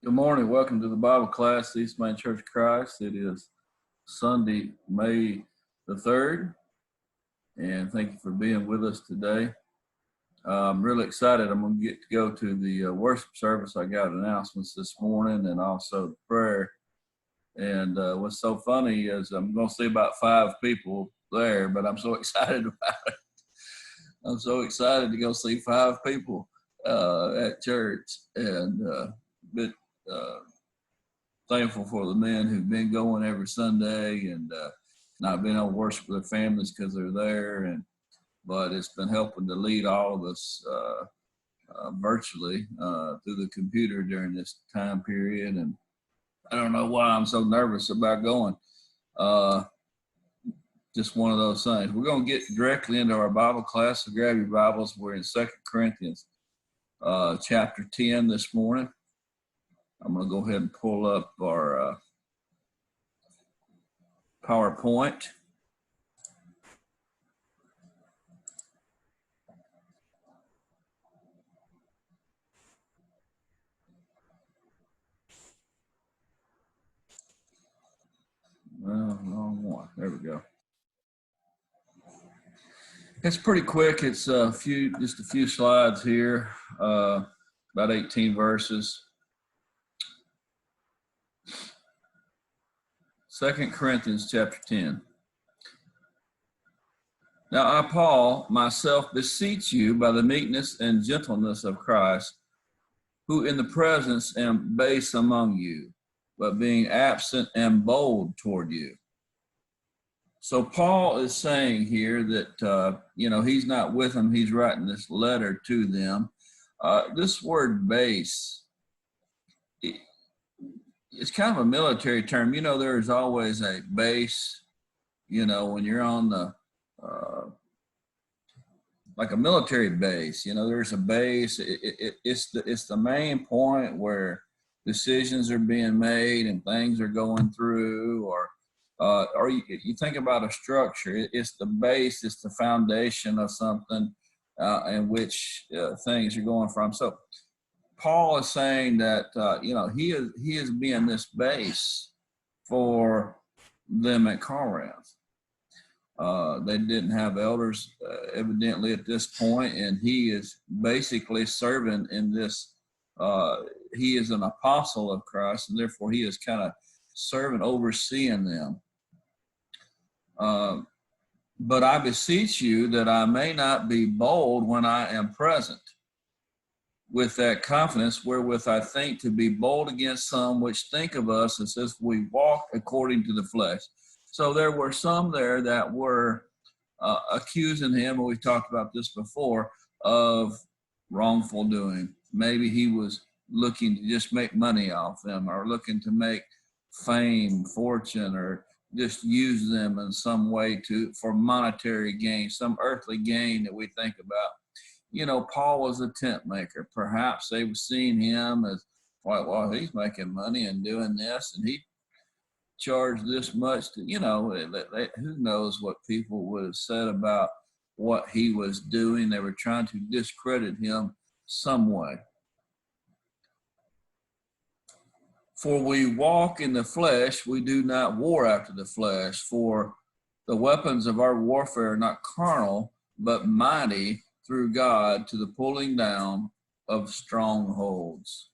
Good morning. Welcome to the Bible class, East Main Church of Christ. It is Sunday, May the 3rd, and thank you for being with us today. I'm really excited. I'm going to get to go to the worship service. I got announcements this morning and also the prayer. And what's so funny is I'm going to see about 5 people there, but I'm so excited about it. I'm so excited to go see 5 people at church, and thankful for the men who've been going every Sunday and not being able to worship with their families because they're there. But it's been helping to lead all of us virtually through the computer during this time period. And I don't know why I'm so nervous about going. Just one of those things. We're going to get directly into our Bible class. So grab your Bibles. We're in 2 Corinthians chapter 10 this morning. I'm going to go ahead and pull up our PowerPoint. Well, wrong one. There we go. It's pretty quick. It's just a few slides here, about 18 verses. 2 Corinthians chapter 10. Now I, Paul, myself beseech you by the meekness and gentleness of Christ, who in the presence am base among you, but being absent am bold toward you. So Paul is saying here that, he's not with them. He's writing this letter to them. This word base, it's kind of a military term. There's always a base, when you're on the, like a military base, there's a base. It's the main point where decisions are being made and things are going through, or you think about a structure. It's the base, it's the foundation of something in which things are going from. So Paul is saying that he is being this base for them at Corinth. They didn't have elders evidently at this point, and he is basically serving in this. He is an apostle of Christ, and therefore he is kind of serving, overseeing them. But I beseech you that I may not be bold when I am present, with that confidence wherewith I think to be bold against some which think of us as if we walk according to the flesh. So there were some there that were accusing him, and we talked about this before, of wrongful doing. Maybe he was looking to just make money off them, or looking to make fame, fortune, or just use them in some way for monetary gain, some earthly gain that we think about. Paul was a tent maker. Perhaps they were seeing him as, well, he's making money and doing this, and he charged this much to, who knows what people would have said about what he was doing. They were trying to discredit him some way. For we walk in the flesh, we do not war after the flesh. For the weapons of our warfare are not carnal, but mighty through God to the pulling down of strongholds.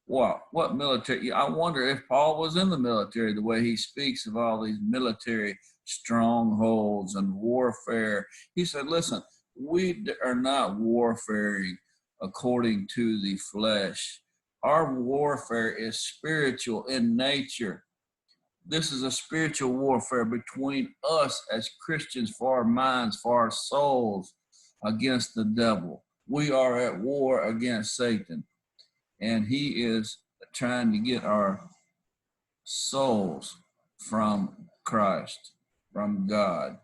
Wow, what military? I wonder if Paul was in the military, the way he speaks of all these military strongholds and warfare. He said, listen, we are not warfaring according to the flesh. Our warfare is spiritual in nature. This is a spiritual warfare between us as Christians, for our minds, for our souls, against the devil. We are at war against Satan, and he is trying to get our souls from Christ, from God.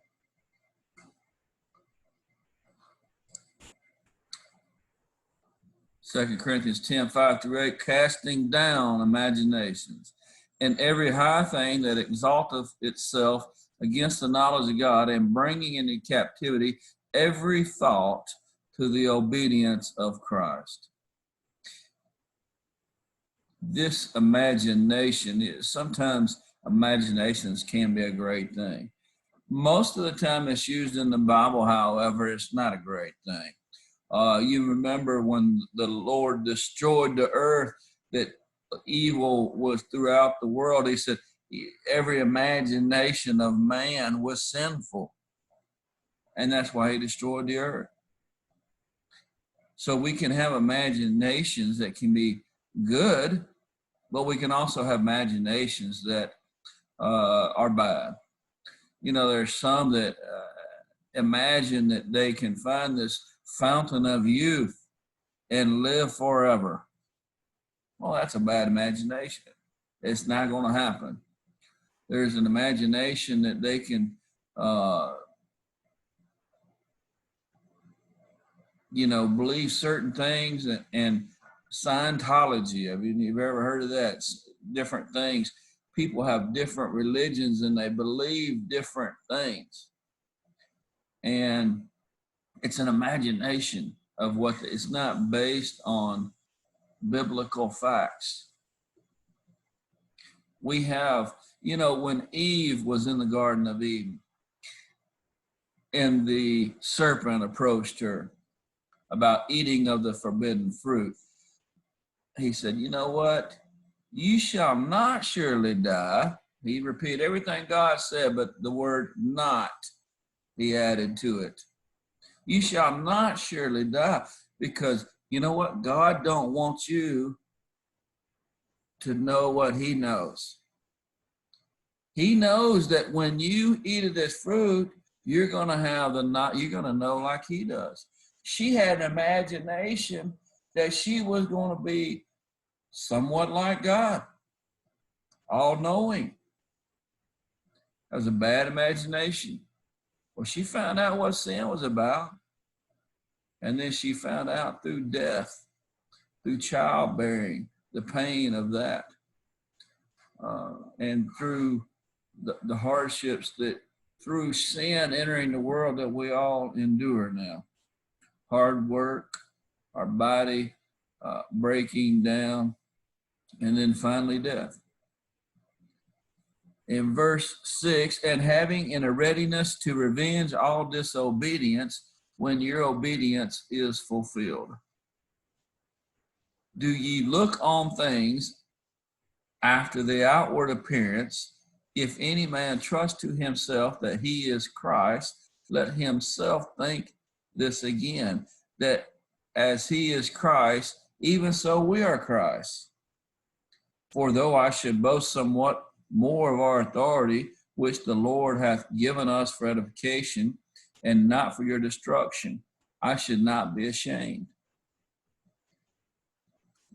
Second Corinthians 10, 5-8, casting down imaginations and every high thing that exalteth itself against the knowledge of God, and bringing into captivity every thought to the obedience of Christ. this imagination, sometimes imaginations can be a great thing. Most of the time it's used in the Bible, however, it's not a great thing. You remember when the Lord destroyed the earth, that evil was throughout the world. He said every imagination of man was sinful. And that's why he destroyed the earth. So we can have imaginations that can be good, but we can also have imaginations that are bad. You know, there's some that imagine that they can find this fountain of youth and live forever. Well, that's a bad imagination. It's not going to happen. There's an imagination that they can, believe certain things, and Scientology. I mean, you've ever heard of that? It's different things. People have different religions and they believe different things. And it's an imagination of it's not based on biblical facts. We have, when Eve was in the Garden of Eden and the serpent approached her about eating of the forbidden fruit, he said, you know what? You shall not surely die. He repeated everything God said, but the word not, he added to it. You shall not surely die, because you know what? God don't want you to know what he knows. He knows that when you eat of this fruit, you're going to have you're going to know like he does. She had an imagination that she was going to be somewhat like God, all-knowing. That was a bad imagination. Well, she found out what sin was about. And then she found out through death, through childbearing, the pain of that. And through the hardships that through sin entering the world that we all endure now. Hard work, our body breaking down, and then finally death. In verse 6, and having in a readiness to revenge all disobedience when your obedience is fulfilled. Do ye look on things after the outward appearance? If any man trust to himself that he is Christ, let himself think this again, that as he is Christ, even so we are Christ. For though I should boast somewhat more of our authority, which the Lord hath given us for edification, and not for your destruction, I should not be ashamed.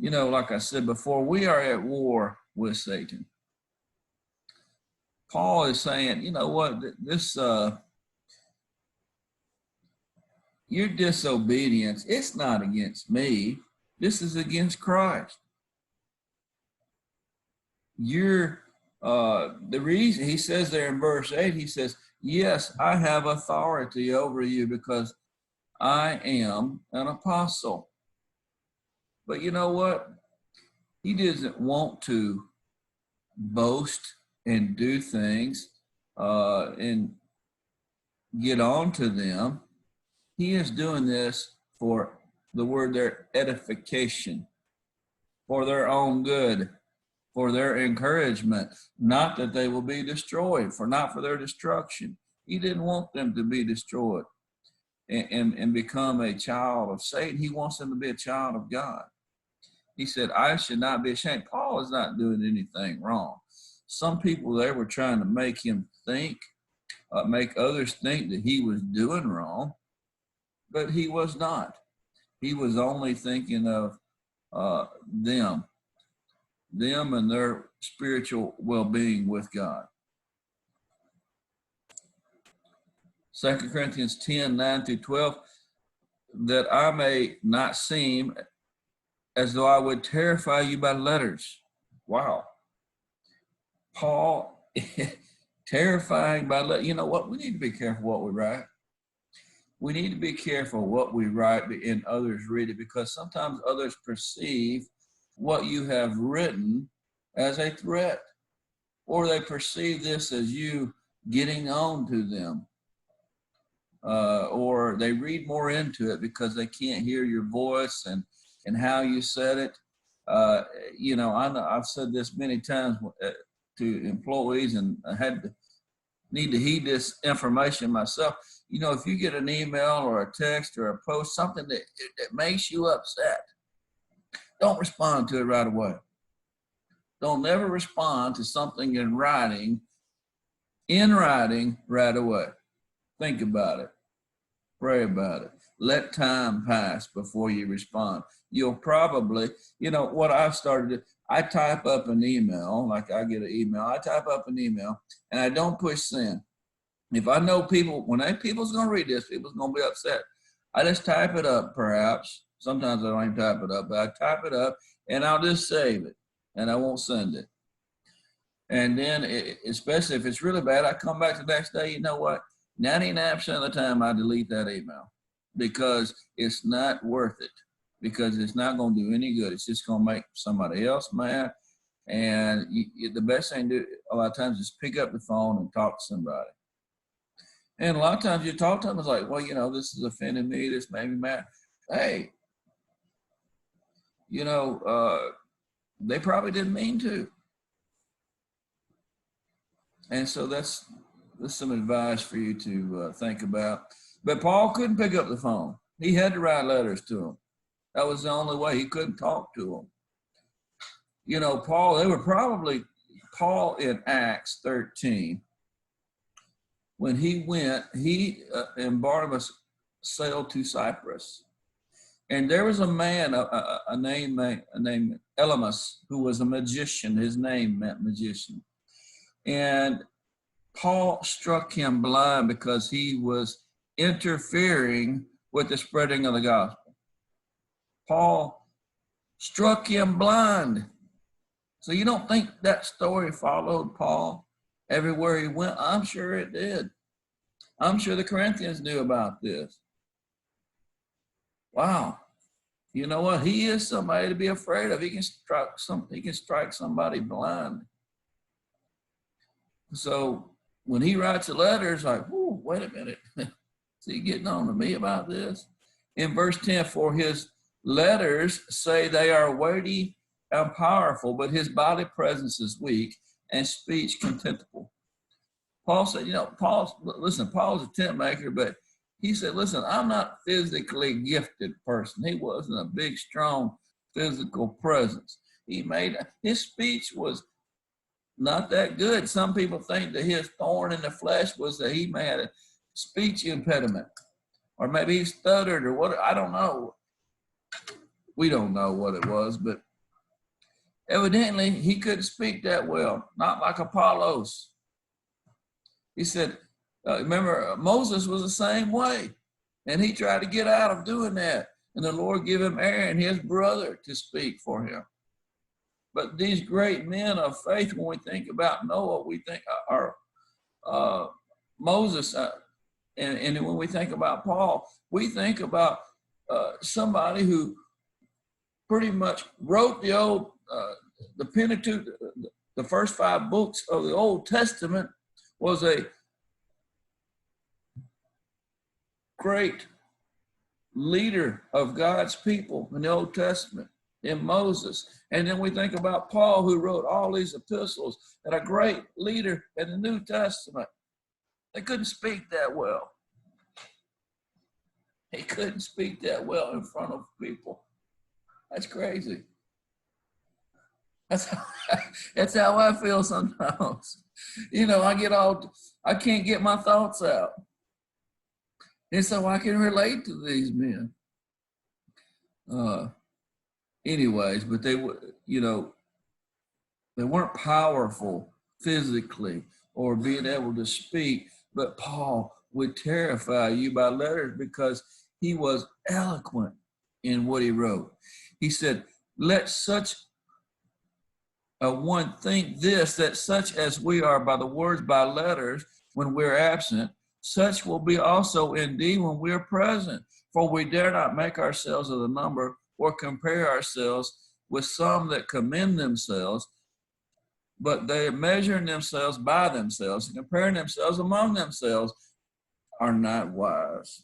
Like I said before, we are at war with Satan. Paul is saying, you know what, this your disobedience, it's not against me. This is against Christ. The reason, he says there in verse 8, he says, yes, I have authority over you because I am an apostle. But you know what? He doesn't want to boast and do things and get on to them. He is doing this for the word there, edification, for their own good, for their encouragement, not that they will be destroyed, not for their destruction. He didn't want them to be destroyed and become a child of Satan. He wants them to be a child of God. He said, I should not be ashamed. Paul is not doing anything wrong. Some people there were trying to make him think, make others think that he was doing wrong, but he was not. He was only thinking of them and their spiritual well-being with God. 2 Corinthians 10, 9 through 12, that I may not seem as though I would terrify you by letters. Wow. Paul, terrifying by letters. You know what? We need to be careful what we write. We need to be careful what we write and others read it, because sometimes others perceive what you have written as a threat, or they perceive this as you getting on to them, or they read more into it because they can't hear your voice and how you said it. You know, I've said this many times to employees, and I need to heed this information myself. You know, if you get an email or a text or a post, something that makes you upset, don't respond to it right away. Don't ever respond to something in writing right away. Think about it. Pray about it. Let time pass before you respond. You'll probably, you know, what I've started, I type up an email, like I get an email, I type up an email and I don't push send. If I know people, when people's going to read this, people's going to be upset. I just type it up, perhaps. Sometimes I don't even type it up, but I type it up and I'll just save it and I won't send it. And then, especially if it's really bad, I come back the next day, you know what? 99% of the time I delete that email because it's not worth it, because it's not going to do any good. It's just going to make somebody else mad. And the best thing to do a lot of times is pick up the phone and talk to somebody. And a lot of times you talk to them, it's like, well, you know, this has offended me, this made me mad. Hey, you know, they probably didn't mean to. And so that's some advice for you to think about. But Paul couldn't pick up the phone. He had to write letters to them. That was the only way. He couldn't talk to them. You know, Paul in Acts 13, when he went, he and Barnabas sailed to Cyprus. And there was a man, a name named Elymas, who was a magician. His name meant magician. And Paul struck him blind because he was interfering with the spreading of the gospel. Paul struck him blind. So you don't think that story followed Paul everywhere he went? I'm sure it did. I'm sure the Corinthians knew about this. Wow. You know what? He is somebody to be afraid of. He can strike somebody blind. So when he writes a letter, it's like, whoa, wait a minute. Is he getting on to me about this? In verse 10, for his letters say they are weighty and powerful, but his body presence is weak and speech contemptible. Paul said, you know, Paul's a tent maker, but he said, listen, I'm not physically gifted person. He wasn't a big, strong physical presence. His speech was not that good. Some people think that his thorn in the flesh was that he may have a speech impediment, or maybe he stuttered, or what, I don't know. We don't know what it was, but evidently he couldn't speak that well, not like Apollos. He said, remember, Moses was the same way, and he tried to get out of doing that, and the Lord gave him Aaron, his brother, to speak for him. But these great men of faith, when we think about Noah, we think are Moses, and when we think about Paul, we think about somebody who pretty much wrote the Pentateuch, the first 5 books of the Old Testament, was a great leader of God's people in the Old Testament, in Moses. And then we think about Paul, who wrote all these epistles, and a great leader in the New Testament. They couldn't speak that well. He couldn't speak that well in front of people. That's crazy. That's how I feel sometimes. You know, I can't get my thoughts out. And so I can relate to these men. Anyways, but they weren't powerful physically or being able to speak, but Paul would terrify you by letters because he was eloquent in what he wrote. He said, let such a one think this, that such as we are by the words, by letters, when we're absent, such will be also indeed when we're present. For we dare not make ourselves of the number or compare ourselves with some that commend themselves, but they're measuring themselves by themselves and comparing themselves among themselves are not wise.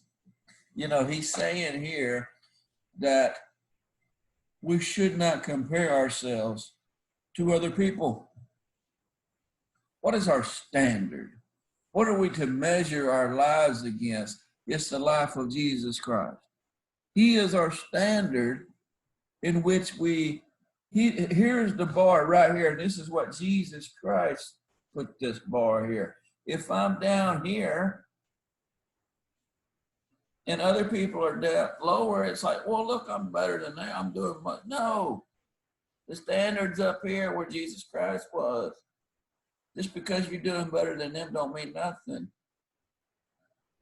You know, he's saying here that we should not compare ourselves to other people. What is our standard? What are we to measure our lives against? It's the life of Jesus Christ. He is our standard in which here's the bar right here. This is what Jesus Christ put this bar here. If I'm down here and other people are down lower, it's like, well, look, I'm better than that. I'm doing much. No, the standard's up here where Jesus Christ was. Just because you're doing better than them don't mean nothing.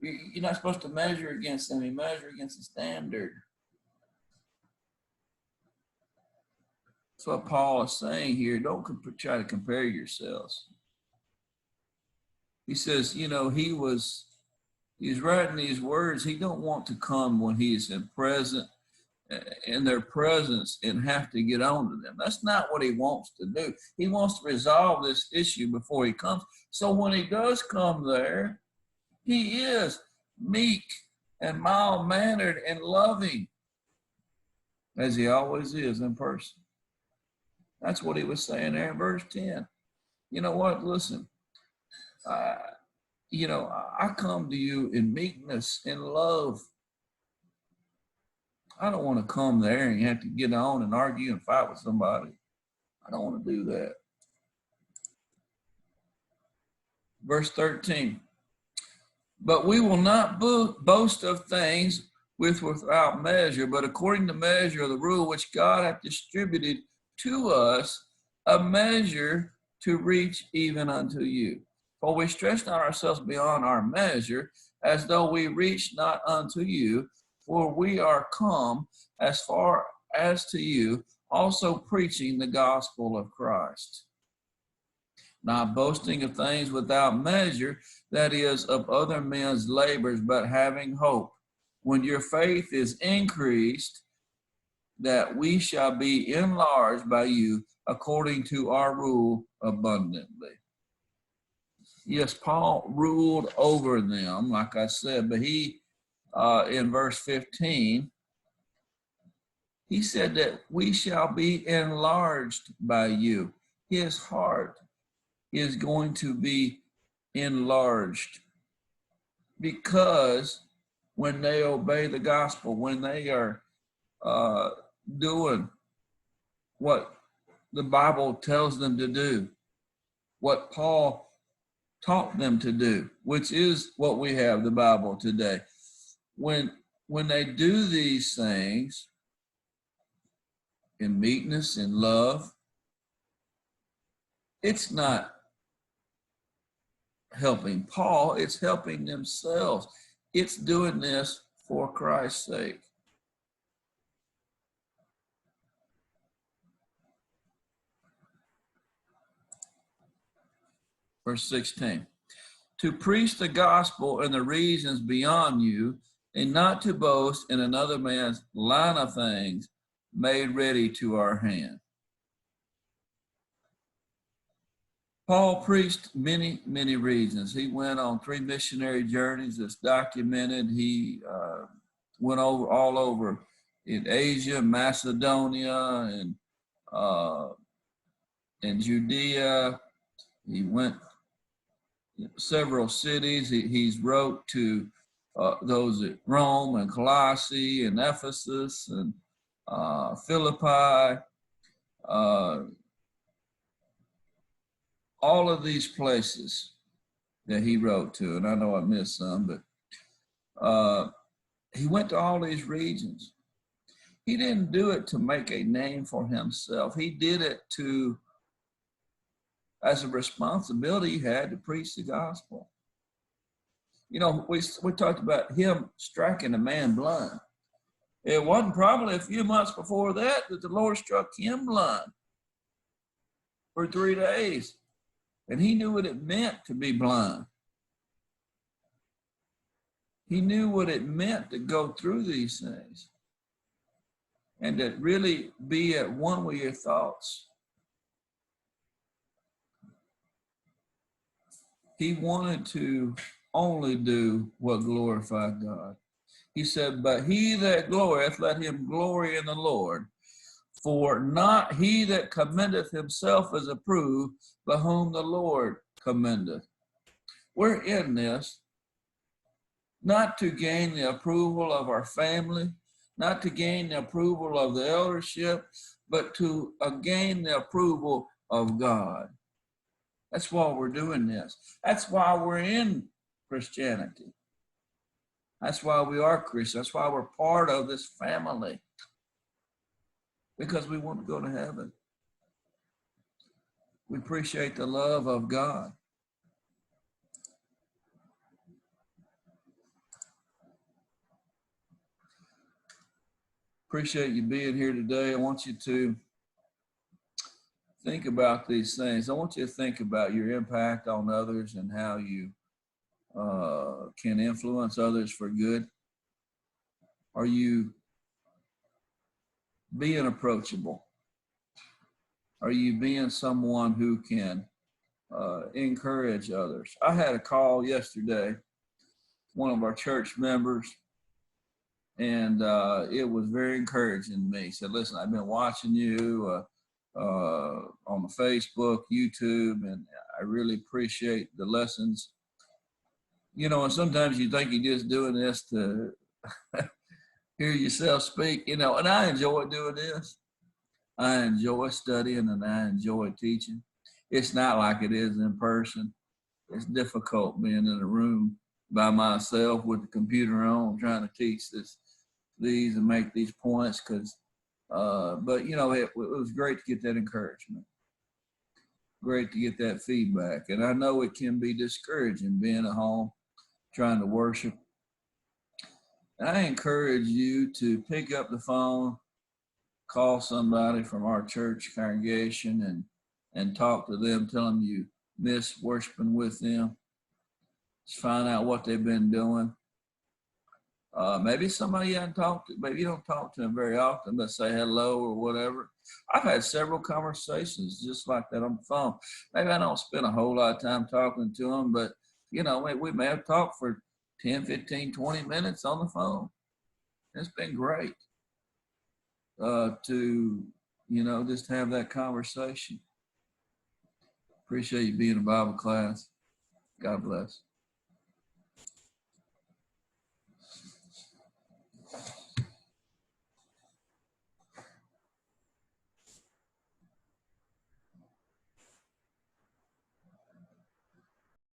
You're not supposed to measure against them. You measure against the standard. That's what Paul is saying here. Don't try to compare yourselves. He says, you know, he's writing these words. He don't want to come when he is in their presence and have to get on to them. That's not what he wants to do. He wants to resolve this issue before he comes. So when he does come there, he is meek and mild-mannered and loving, as he always is in person. That's what he was saying there in verse 10. You know what? Listen, you know, I come to you in meekness and love. I don't want to come there and you have to get on and argue and fight with somebody. I don't want to do that. Verse 13. But we will not boast of things without measure, but according to measure of the rule which God hath distributed to us, a measure to reach even unto you. For we stretch not ourselves beyond our measure, as though we reach not unto you, for we are come as far as to you, also preaching the gospel of Christ. Not boasting of things without measure, that is, of other men's labors, but having hope, when your faith is increased, that we shall be enlarged by you according to our rule abundantly. Yes, Paul ruled over them, like I said, but he, in verse 15, he said that we shall be enlarged by you. His heart is going to be enlarged because when they obey the gospel, when they are doing what the Bible tells them to do, what Paul taught them to do, which is what we have the Bible today. When they do these things in meekness and love, it's not helping Paul, it's helping themselves. It's doing this for Christ's sake. Verse 16, to preach the gospel in the regions beyond you, and not to boast in another man's line of things made ready to our hand. Paul preached many, many regions. He went on 3 missionary journeys that's documented. He went all over in Asia, Macedonia, and Judea. He went several cities. He's wrote to those at Rome and Colossae and Ephesus and Philippi, all of these places that he wrote to, and I know I missed some, but he went to all these regions. He didn't do it to make a name for himself. He did it as a responsibility he had to preach the gospel. You know, we talked about him striking a man blind. It wasn't probably a few months before that the Lord struck him blind for 3 days. And he knew what it meant to be blind. He knew what it meant to go through these things. and to really be at one with your thoughts. He wanted to only do what glorified God. He said, but he that glorieth, let him glory in the Lord. For not he that commendeth himself is approved, but whom the Lord commendeth. We're in this not to gain the approval of our family, not to gain the approval of the eldership, but to gain the approval of God. That's why we're doing this. That's why we're in Christianity. That's why we are Christians. That's why we're part of this family. Because we want to go to heaven. We appreciate the love of God. Appreciate you being here today. I want you to think about these things. I want you to think about your impact on others and how you can influence others for good. Are you being approachable? Are you being someone who can encourage others? I had a call yesterday, one of our church members, and it was very encouraging to me. He said, listen, I've been watching you on the Facebook, YouTube, and I really appreciate the lessons. You know, and sometimes you think you're just doing this to hear yourself speak, you know, and I enjoy doing this. I enjoy studying and I enjoy teaching. It's not like it is in person. It's difficult being in a room by myself with the computer on, trying to teach these and make these points. But you know, it was great to get that encouragement. Great to get that feedback. And I know it can be discouraging being at home, trying to worship. And I encourage you to pick up the phone, call somebody from our church congregation and talk to them, tell them you miss worshiping with them. Just find out what they've been doing. Maybe somebody you haven't talked to, maybe you don't talk to them very often, but say hello or whatever. I've had several conversations just like that on the phone. Maybe I don't spend a whole lot of time talking to them, but you know, we may have talked for 10, 15, 20 minutes on the phone. It's been great to, you know, just have that conversation. Appreciate you being in Bible class. God bless.